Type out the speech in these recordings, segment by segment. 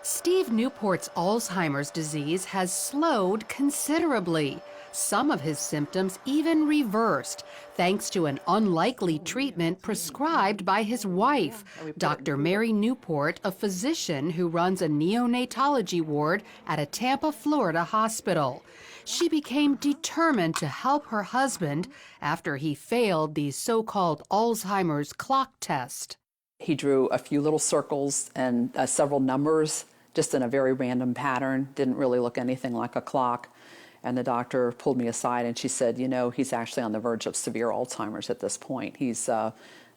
Steve Newport's Alzheimer's disease has slowed considerably. Some of his symptoms even reversed, thanks to an unlikely treatment prescribed by his wife, Dr. Mary Newport, a physician who runs a neonatology ward at a Tampa, Florida hospital. She became determined to help her husband after he failed the so-called Alzheimer's clock test. He drew a few little circles and several numbers, just in a very random pattern, didn't really look anything like a clock. And the doctor pulled me aside and she said, you know, he's actually on the verge of severe Alzheimer's at this point. He's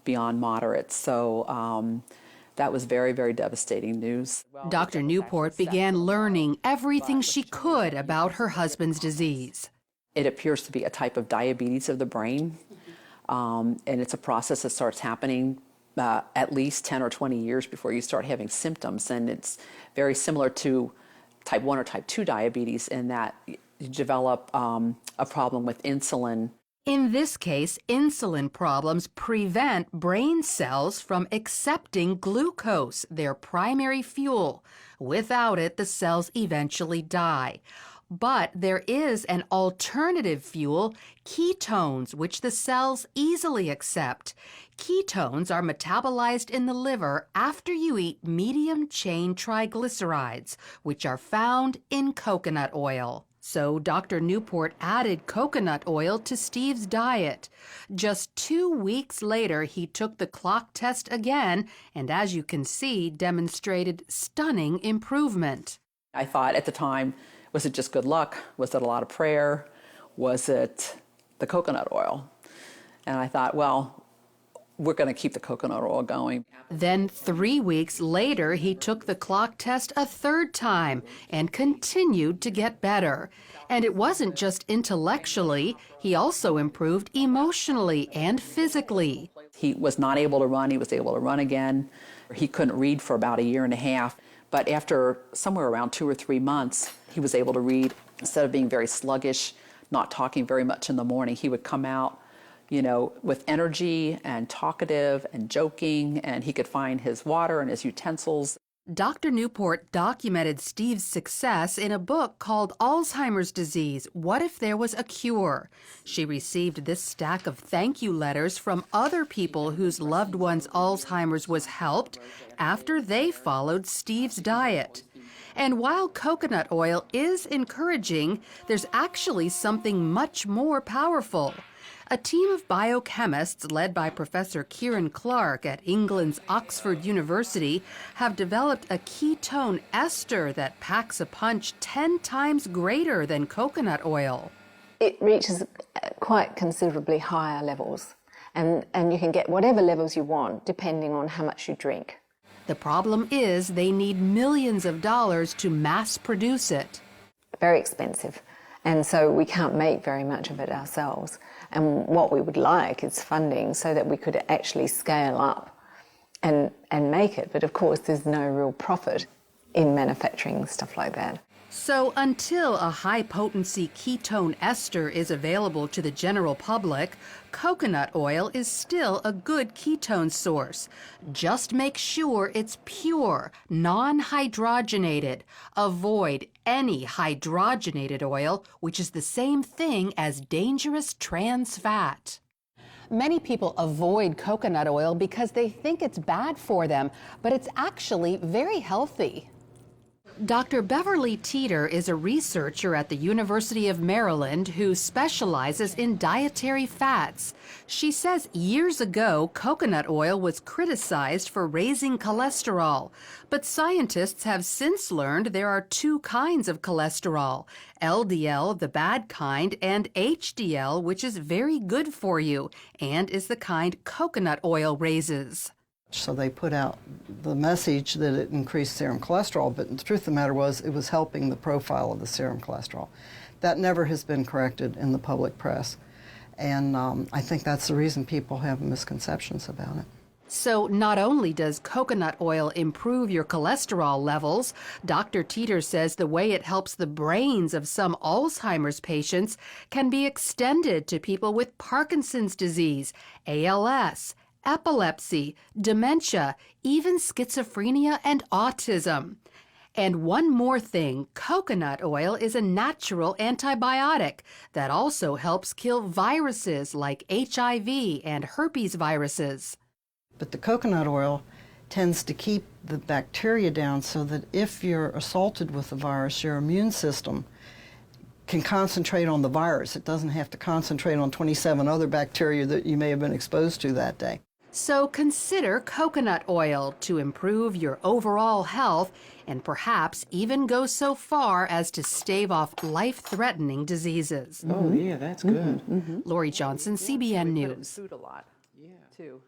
beyond moderate. So that was very, very devastating news. Dr. Newport began learning everything she could about her husband's disease. It appears to be a type of diabetes of the brain, and it's a process that starts happening at least 10 or 20 years before you start having symptoms. And it's very similar to type 1 or type 2 diabetes in that you develop a problem with insulin. In this case, insulin problems prevent brain cells from accepting glucose, their primary fuel. Without it, the cells eventually die. But there is an alternative fuel, ketones, which the cells easily accept. Ketones are metabolized in the liver after you eat medium-chain triglycerides, which are found in coconut oil. So Dr. Newport added coconut oil to Steve's diet. Just 2 weeks later, he took the clock test again and, as you can see, demonstrated stunning improvement. I thought at the time, was it just good luck? Was it a lot of prayer? Was it the coconut oil? And I thought, well, we're going to keep the coconut oil going. Then 3 weeks later, he took the clock test a third time and continued to get better. And it wasn't just intellectually, he also improved emotionally and physically. He was not able to run. He was able to run again. He couldn't read for about 1.5 years. But after somewhere around 2 or 3 months, he was able to read. Instead of being very sluggish, not talking very much in the morning, he would come out, you know, with energy and talkative and joking, and he could find his water and his utensils. Dr. Newport documented Steve's success in a book called Alzheimer's Disease, What If There Was a Cure? She received this stack of thank you letters from other people whose loved one's Alzheimer's was helped after they followed Steve's diet. And while coconut oil is encouraging, there's actually something much more powerful. A team of biochemists led by Professor Kieran Clark at England's Oxford University have developed a ketone ester that packs a punch 10 times greater than coconut oil. It reaches quite considerably higher levels, and you can get whatever levels you want depending on how much you drink. The problem is they need millions of dollars to mass produce it. Very expensive, and so we can't make very much of it ourselves. And what we would like is funding so that we could actually scale up and make it. But of course, there's no real profit in manufacturing stuff like that. So until a high-potency ketone ester is available to the general public, coconut oil is still a good ketone source. Just make sure it's pure, non-hydrogenated. Avoid any hydrogenated oil, which is the same thing as dangerous trans fat. Many people avoid coconut oil because they think it's bad for them, but it's actually very healthy. Dr. Beverly Teeter is a researcher at the University of Maryland who specializes in dietary fats. She says years ago, coconut oil was criticized for raising cholesterol, but scientists have since learned there are 2 kinds of cholesterol, LDL, the bad kind, and HDL, which is very good for you and is the kind coconut oil raises. So they put out the message that it increased serum cholesterol, but the truth of the matter was it was helping the profile of the serum cholesterol. That never has been corrected in the public press, and I think that's the reason people have misconceptions about it. So not only does coconut oil improve your cholesterol levels, Dr. Teeter says the way it helps the brains of some Alzheimer's patients can be extended to people with Parkinson's disease, ALS, epilepsy, dementia, even schizophrenia and autism. And one more thing, coconut oil is a natural antibiotic that also helps kill viruses like HIV and herpes viruses. But the coconut oil tends to keep the bacteria down so that if you're assaulted with the virus, your immune system can concentrate on the virus. It doesn't have to concentrate on 27 other bacteria that you may have been exposed to that day. So consider coconut oil to improve your overall health and perhaps even go so far as to stave off life-threatening diseases. Oh, yeah, that's good. Lori Johnson, CBN News. Food a lot, too.